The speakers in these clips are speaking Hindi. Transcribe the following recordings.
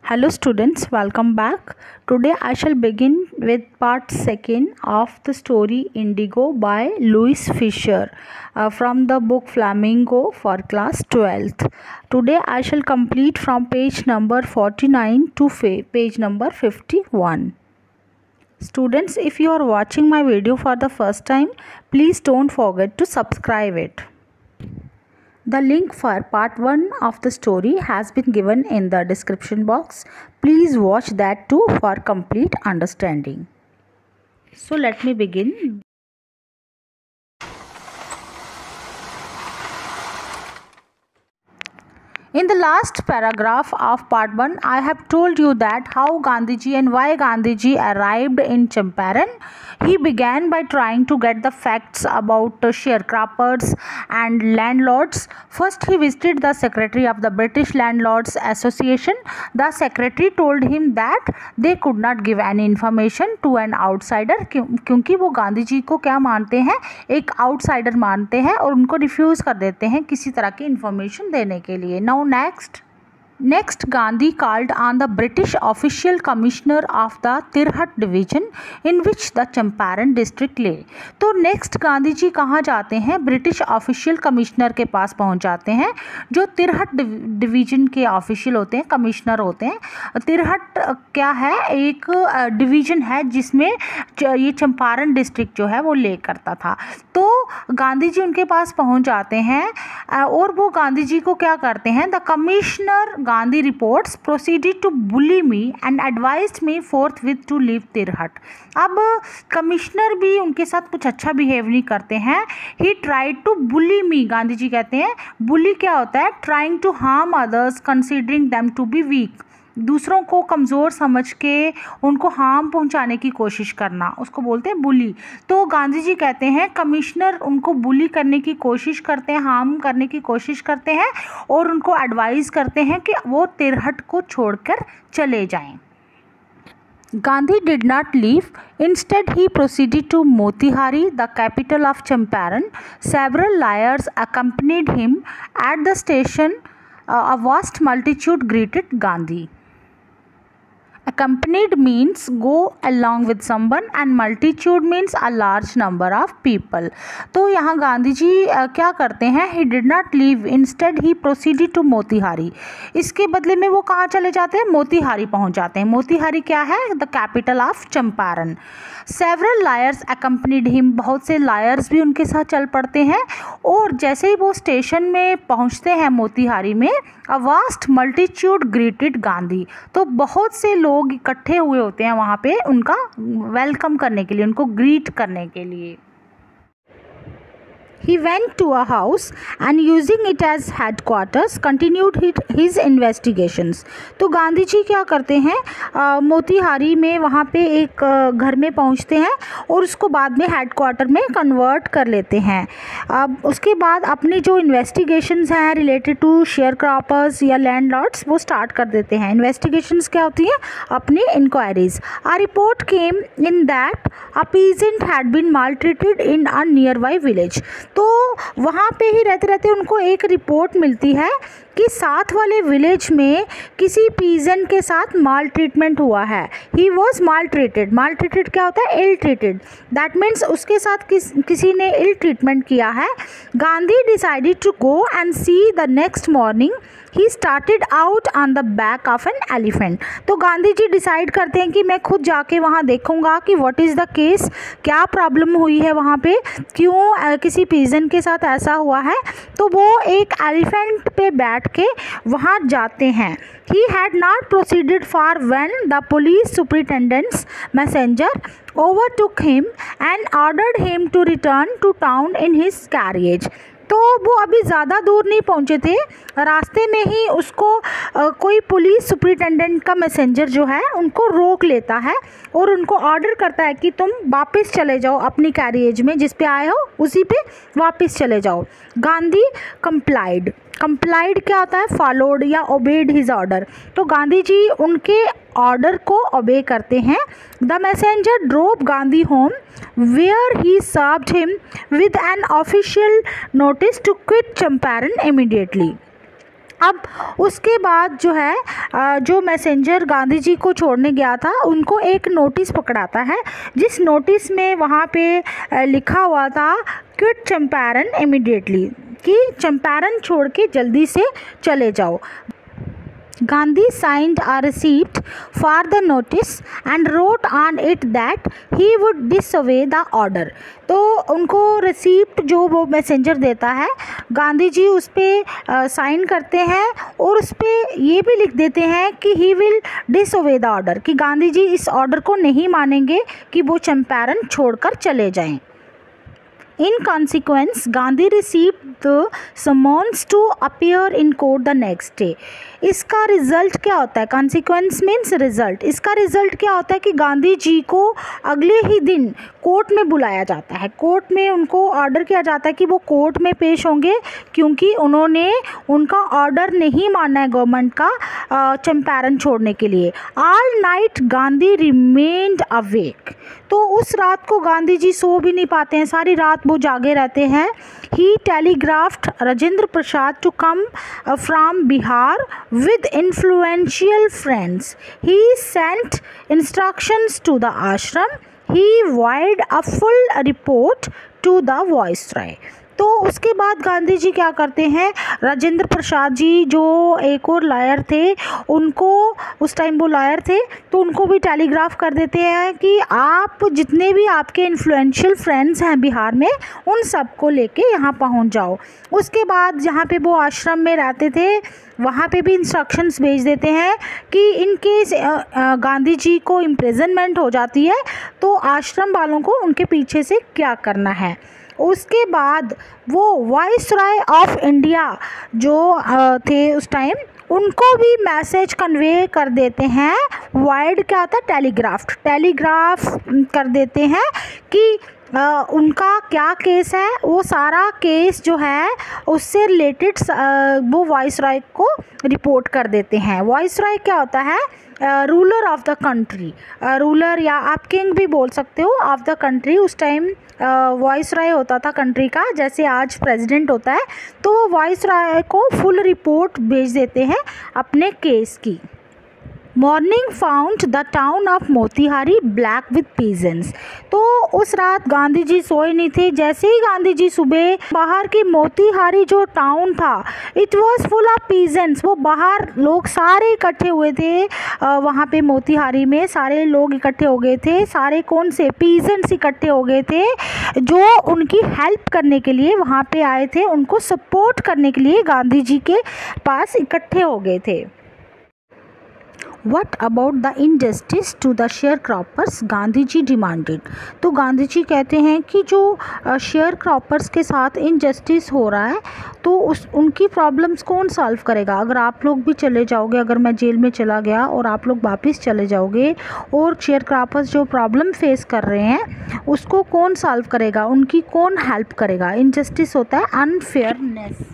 Hello students, welcome back. Today I shall begin with part 2 of the story Indigo by Louis Fisher from the book Flamingo for class 12th. Today I shall complete from page number 49 to page number 51. Students, if you are watching my video for the first time, please don't forget to subscribe it. The link for part 1 of the story has been given in the description box. Please watch that too for complete understanding. So let me begin. In the last paragraph of part 1, I have told you that how Gandhiji and why Gandhiji arrived in Champaran. He began by trying to get the facts about sharecroppers and landlords. First, he visited the secretary of the British Landlords Association. The secretary told him that they could not give any information to an outsider क्योंकि वो गांधी जी को क्या मानते हैं, एक आउटसाइडर मानते हैं और उनको रिफ्यूज़ कर देते हैं किसी तरह की इन्फॉर्मेशन देने के लिए. Now Next, Gandhi called on the British official commissioner of the Tirhat division in which the Champaran district lay. तो नेक्स्ट गांधी जी कहाँ जाते हैं? ब्रिटिश ऑफिशियल कमिश्नर के पास पहुँच जाते हैं जो तिरहट डिवीजन के ऑफिशियल होते हैं, कमिश्नर होते हैं. तिरहट क्या है? एक डिवीजन है जिसमें ये चंपारण डिस्ट्रिक्ट जो है वो ले करता था. तो गांधी जी उनके पास पहुँच जाते हैं और वो गांधी जी को क्या करते हैं? The commissioner Gandhi reports proceeded to bully me and advised me forthwith to leave Tirhat. अब कमिश्नर भी उनके साथ कुछ अच्छा बिहेव नहीं करते हैं. He tried to bully me. Gandhi ji कहते हैं बुली क्या होता है? Trying to harm others, considering them to be weak. दूसरों को कमज़ोर समझ के उनको हार्म पहुंचाने की कोशिश करना, उसको बोलते हैं बुली. तो गांधी जी कहते हैं कमिश्नर उनको बुली करने की कोशिश करते हैं, हार्म करने की कोशिश करते हैं और उनको एडवाइस करते हैं कि वो तिरहट को छोड़कर चले जाएं. Gandhi did not leave. Instead, he proceeded to Motihari, the capital of Champaran. Several liars accompanied him. At the station, a vast multitude greeted Gandhi. Accompanied means go along with someone and multitude means a large number of people. तो यहाँ गांधी जी क्या करते हैं? He did not leave. Instead he proceeded to Motihari. इसके बदले में वो कहाँ चले जाते हैं? मोतीहारी पहुँच जाते हैं. मोतीहारी क्या है? The capital of Champaran. Several liars accompanied him. बहुत से लायर्स भी उनके साथ चल पड़ते हैं और जैसे ही वो स्टेशन में पहुँचते हैं मोतीहारी में, a vast multitude greeted Gandhi. तो बहुत से लोग इकट्ठे हुए होते हैं वहाँ पे उनका वेलकम करने के लिए, उनको ग्रीट करने के लिए. He went to a house and using it as headquarters continued his investigations. तो गांधी जी क्या करते हैं? मोतीहारी में वहाँ पे एक घर में पहुँचते हैं और उसको बाद में हेडक्वार्टर में कन्वर्ट कर लेते हैं. अब उसके बाद अपनी जो इन्वेस्टिगेशंस हैं रिलेटेड टू शेयर क्रॉपर्स या लैंडलॉर्ड्स वो स्टार्ट कर देते हैं. इन्वेस्टिगेशंस क्या होती हैं? अपनी inquiries. A report came in that a peasant had been maltreated in a nearby village. तो वहाँ पे ही रहते रहते उनको एक रिपोर्ट मिलती है कि साथ वाले विलेज में किसी पीजन के साथ माल ट्रीटमेंट हुआ है. He was mall treated. Mall treated क्या होता है? Ill treated. दैट मीन्स उसके साथ किसी ने इल ट्रीटमेंट किया है. Gandhi decided to go and see the next morning. He started out on the back of an elephant. तो गांधी जी डिसाइड करते हैं कि मैं खुद जाके वहाँ देखूंगा कि व्हाट इज़ द केस, क्या प्रॉब्लम हुई है वहाँ पे, क्यों किसी पीजन के साथ ऐसा हुआ है. तो वो एक एलिफेंट पे बैठ के वहाँ जाते हैं. He had not proceeded far when the police superintendent's messenger overtook him and ordered him to return to town in his carriage. तो वो अभी ज़्यादा दूर नहीं पहुँचे थे, रास्ते में ही उसको कोई पुलिस सुपरिटेंडेंट का मैसेंजर जो है उनको रोक लेता है और उनको ऑर्डर करता है कि तुम वापस चले जाओ अपनी कैरियज में, जिस पे आए हो उसी पे वापस चले जाओ. गांधी कंप्लाइड. कंप्लाइड क्या होता है? फॉलोड या ओबेड हिज ऑर्डर. तो गांधी जी उनके ऑर्डर को ओबे करते हैं. The messenger drove Gandhi home where he served him with an official notice to quit Champaran immediately. अब उसके बाद जो है जो मैसेंजर गांधी जी को छोड़ने गया था उनको एक नोटिस पकड़ाता है, जिस नोटिस में वहाँ पे लिखा हुआ था क्विट चंपारण इमीडिएटली, कि चंपारण छोड़ के जल्दी से चले जाओ। Gandhi signed a receipt for the notice and wrote on it that he would disobey the order। तो उनको रिसीप्ट जो वो मैसेंजर देता है, गांधी जी उस पर साइन करते हैं और उस पर ये भी लिख देते हैं कि he will disobey the order, कि गांधी जी इस ऑर्डर को नहीं मानेंगे कि वो चंपारण छोड़कर चले जाएं। In consequence, Gandhi received the summons to appear in court the next day। इसका रिज़ल्ट क्या होता है? Consequence means result. इसका रिज़ल्ट क्या होता है कि गांधी जी को अगले ही दिन कोर्ट में बुलाया जाता है। कोर्ट में उनको ऑर्डर किया जाता है कि वो कोर्ट में पेश होंगे, क्योंकि उन्होंने उनका ऑर्डर नहीं माना है गवर्नमेंट का चंपारण छोड़ने के लिए। All night Gandhi remained awake. तो उस रात को गांधी जी सो भी नहीं पाते हैं, सारी रात वो जागे रहते हैं। He telegraphed Rajendra Prasad to come from Bihar with influential friends। He sent instructions to the ashram। He wired a full report to the viceroy। तो उसके बाद गांधी जी क्या करते हैं, राजेंद्र प्रसाद जी जो एक और लॉयर थे, उनको उस टाइम वो लॉयर थे, तो उनको भी टेलीग्राफ कर देते हैं कि आप जितने भी आपके इन्फ्लुएंशियल फ्रेंड्स हैं बिहार में, उन सबको लेके यहाँ पहुँच जाओ। उसके बाद जहाँ पे वो आश्रम में रहते थे वहाँ पे भी इंस्ट्रक्शंस भेज देते हैं कि इन केस गांधी जी को इम्प्रिजनमेंट हो जाती है तो आश्रम वालों को उनके पीछे से क्या करना है। उसके बाद वो वाइसरॉय ऑफ इंडिया जो थे उस टाइम, उनको भी मैसेज कन्वे कर देते हैं। वाइड क्या होता है? टेलीग्राफ कर देते हैं कि उनका क्या केस है, वो सारा केस जो है उससे रिलेटेड वो वाइसरॉय को रिपोर्ट कर देते हैं। वाइसरॉय क्या होता है? Ruler of the country, ruler या आप किंग भी बोल सकते हो ऑफ द कंट्री। उस टाइम वाइसरॉय होता था कंट्री का, जैसे आज प्रेसिडेंट होता है, तो वो वाइसरॉय को फुल रिपोर्ट भेज देते हैं अपने केस की। Morning found the town of Motihari black with peasants. तो उस रात गांधी जी सोए नहीं थे। जैसे ही गांधी जी सुबह बाहर की मोतीहारी जो टाउन था, it was full of peasants. वो बाहर लोग सारे इकट्ठे हुए थे, वहाँ पे मोतीहारी में सारे लोग इकट्ठे हो गए थे। सारे कौन से? पीजेंट्स इकट्ठे हो गए थे जो उनकी हेल्प करने के लिए वहाँ पे आए थे, उनको सपोर्ट करने के लिए गांधी जी के पास इकट्ठे हो गए थे। What about the injustice to the sharecroppers? Gandhi ji demanded. तो गांधी जी कहते हैं कि जो शेयर क्रॉपर्स के साथ इनजस्टिस हो रहा है, तो उनकी प्रॉब्लम्स कौन सॉल्व करेगा? अगर आप लोग भी चले जाओगे, अगर मैं जेल में चला गया और आप लोग वापस चले जाओगे और शेयर क्रॉपर्स जो प्रॉब्लम फेस कर रहे हैं उसको कौन सॉल्व करेगा? उनकी कौन हेल्प करेगा? इनजस्टिस होता है unfairness.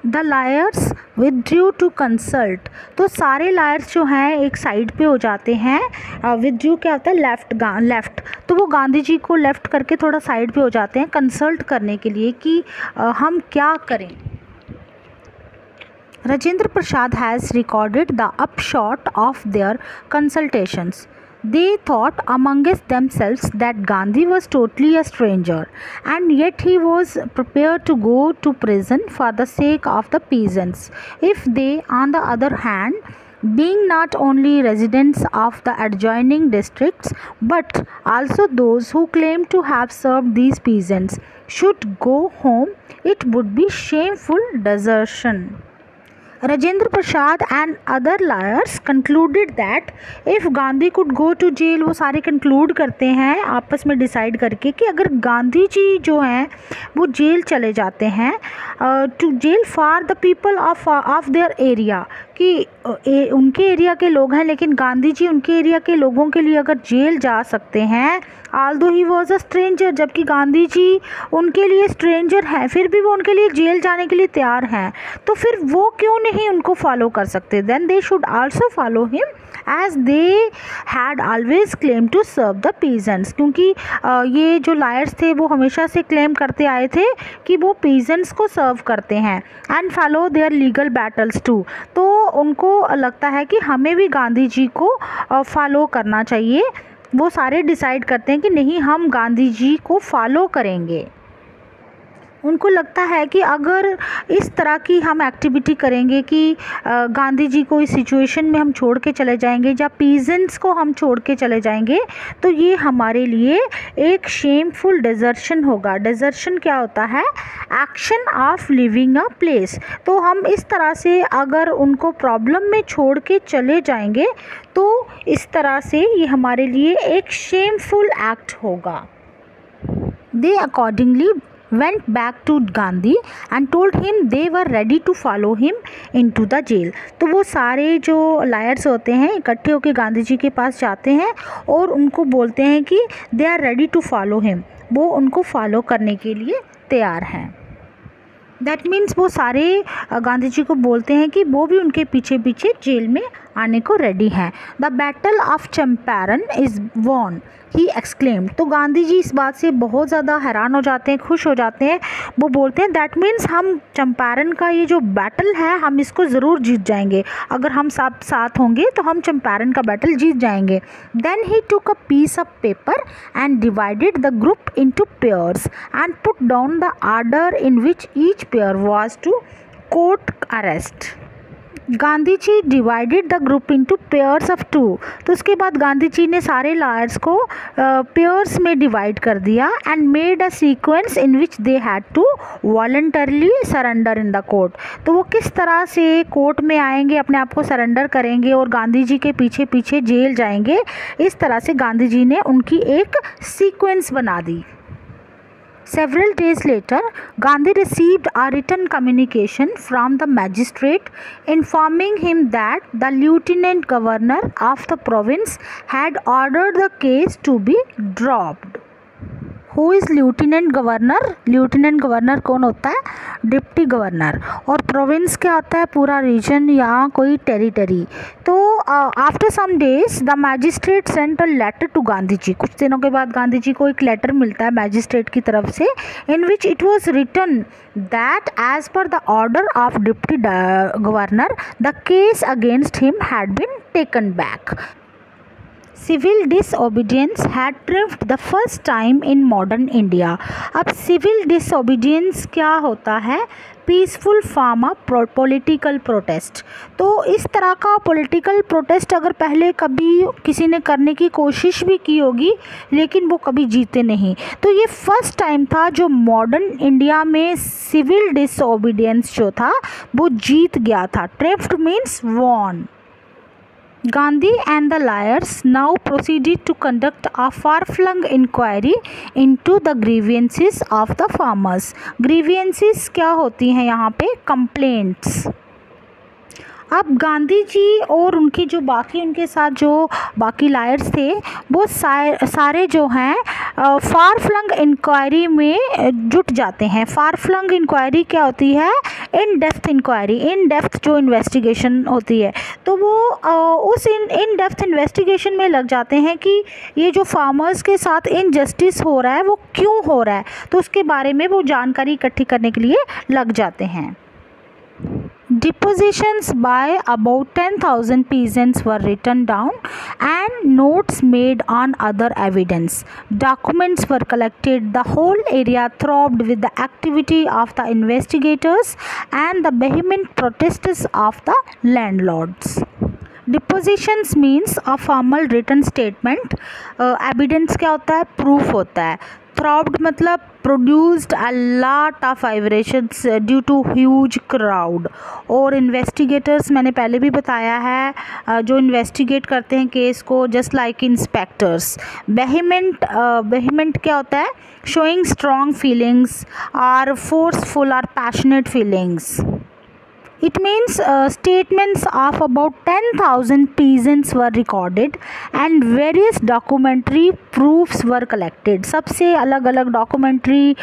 The lawyers withdrew to consult. तो सारे लायर्स जो हैं एक साइड पे हो जाते हैं। विथड्रू क्या होता है? लेफ़्ट। तो वो गांधी जी को लेफ़्ट करके थोड़ा साइड पे हो जाते हैं कंसल्ट करने के लिए कि हम क्या करें। Rajendra Prasad has recorded the upshot of their consultations. They thought amongst themselves that Gandhi was totally a stranger, and yet he was prepared to go to prison for the sake of the peasants. If they, on the other hand, being not only residents of the adjoining districts but also those who claim to have served these peasants, should go home, it would be shameful desertion. Rajendra Prasad and other lawyers concluded that if Gandhi could go to jail, वो सारे कंक्लूड करते हैं आपस में डिसाइड करके कि अगर गांधी जी जो हैं वो जेल चले जाते हैं to jail for the people of their area, कि उनके एरिया के लोग हैं, लेकिन गांधी जी उनके एरिया के लोगों के लिए अगर जेल जा सकते हैं, Aldous he was a stranger, जबकि गांधी जी उनके लिए स्ट्रेंजर हैं, फिर भी वो उनके लिए जेल जाने के लिए तैयार हैं, तो फिर वो क्यों नहीं नहीं उनको फॉलो कर सकते. Then they should also follow him as they had always claim to serve the peasants. क्योंकि ये जो लायर्स थे वो हमेशा से क्लेम करते आए थे कि वो पीजेंट्स को सर्व करते हैं. And follow their legal battles too. तो उनको लगता है कि हमें भी गांधी जी को फॉलो करना चाहिए. वो सारे डिसाइड करते हैं कि नहीं, हम गांधी जी को फॉलो करेंगे. उनको लगता है कि अगर इस तरह की हम एक्टिविटी करेंगे कि गांधी जी को इस सिचुएशन में हम छोड़ के चले जाएंगे या पीजेंट्स को हम छोड़ के चले जाएंगे, तो ये हमारे लिए एक शेमफुल डिजर्शन होगा. डिजर्शन क्या होता है? Action of living a place. तो हम इस तरह से अगर उनको प्रॉब्लम में छोड़ के चले जाएंगे तो इस तरह से ये हमारे लिए एक शेमफुल एक्ट होगा. They accordingly went back to Gandhi and told him they were ready to follow him into the jail. तो वो सारे जो लायर्स होते हैं इकट्ठे होकर गांधी जी के पास जाते हैं और उनको बोलते हैं कि they are ready to follow him. वो उनको फॉलो करने के लिए तैयार हैं. दैट मीन्स वो सारे गांधी जी को बोलते हैं कि वो भी उनके पीछे पीछे जेल में आने को रेडी हैं. The battle of Champaran is won, he exclaimed. तो गांधी जी इस बात से बहुत ज़्यादा हैरान हो जाते हैं, खुश हो जाते हैं. वो बोलते हैं दैट मीन्स हम चंपारण का ये जो बैटल है हम इसको ज़रूर जीत जाएंगे. अगर हम सब साथ होंगे तो हम चंपारण का बैटल जीत जाएंगे. Then he took a piece of paper and divided the group into pairs and put down the order in which each pair was to court arrest. Gandhi ji divided the group into pairs of 2. तो उसके बाद गांधी जी ने सारे लायर्स को पेयर्स में डिवाइड कर दिया and made a sequence in which they had to voluntarily surrender in the court. तो वो किस तरह से कोर्ट में आएंगे, अपने आप को सरेंडर करेंगे और गांधी जी के पीछे पीछे जेल जाएंगे. इस तरह से गांधी जी ने उनकी एक सीक्वेंस बना दी. Several days later, Gandhi received a written communication from the magistrate informing him that the lieutenant governor of the province had ordered the case to be dropped. Who is lieutenant governor? Lieutenant governor कौन होता है? Deputy governor. और प्रोविंस क्या होता है? पूरा रीजन या कोई टेरिटरी. तो after some days the magistrate sent a letter to Gandhi ji. कुछ दिनों के बाद गांधी जी को एक लेटर मिलता है मैजिस्ट्रेट की तरफ से in which it was written that as per the order of deputy governor the case against him had been taken back. Civil disobedience had triumphed the first time in modern India. अब सिविल डिसओबीडियंस क्या होता है? Peaceful form of political protest. तो इस तरह का पॉलिटिकल प्रोटेस्ट अगर पहले कभी किसी ने करने की कोशिश भी की होगी लेकिन वो कभी जीते नहीं. तो ये फर्स्ट टाइम था जो मॉडर्न इंडिया में सिविल डिसओबीडियंस जो था वो जीत गया था. Triumphed means won. Gandhi and the liars now proceeded to conduct a far-flung inquiry into the grievances of the farmers. Grievances क्या होती हैं यहाँ पे? Complaints. अब गांधी जी और उनके जो बाकी उनके साथ जो बाकी लायर्स थे वो सारे जो हैं फार फ्लंग इंक्वायरी में जुट जाते हैं. फार फ्लंग इंक्वायरी क्या होती है? In depth inquiry. In depth जो इन्वेस्टिगेशन होती है तो वो उस इन डेप्थ इन्वेस्टिगेशन में लग जाते हैं कि ये जो फार्मर्स के साथ इनजस्टिस हो रहा है वो क्यों हो रहा है. तो उसके बारे में वो जानकारी इकट्ठी करने के लिए लग जाते हैं. Depositions by about 10,000 peasants were written down and notes made on other evidence. Documents were collected. The whole area throbbed with the activity of the investigators and the vehement protests of the landlords. Depositions means a formal written statement. Evidence क्या होता है? Proof होता है. Throbbed मतलब produced a lot of vibrations due to huge crowd. और investigators मैंने पहले भी बताया है जो investigate करते हैं केस को just like inspectors. Vehement क्या होता है? Showing strong feelings or forceful or passionate feelings. It means statements of about 10,000 peasants were recorded and various documentary proofs were collected. सबसे अलग अलग documentary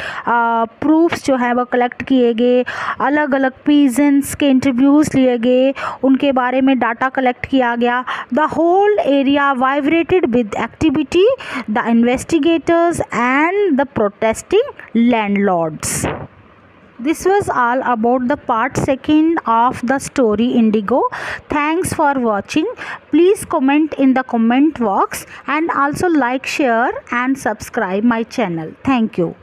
proofs जो है वो collect किए गए, अलग अलग peasants के interviews लिए गए, उनके बारे में data collect किया गया. The whole area vibrated with activity, the investigators and the protesting landlords. This was all about the part 2 of the story Indigo. Thanks for watching. Please comment in the comment box and also like, share and subscribe my channel. Thank you.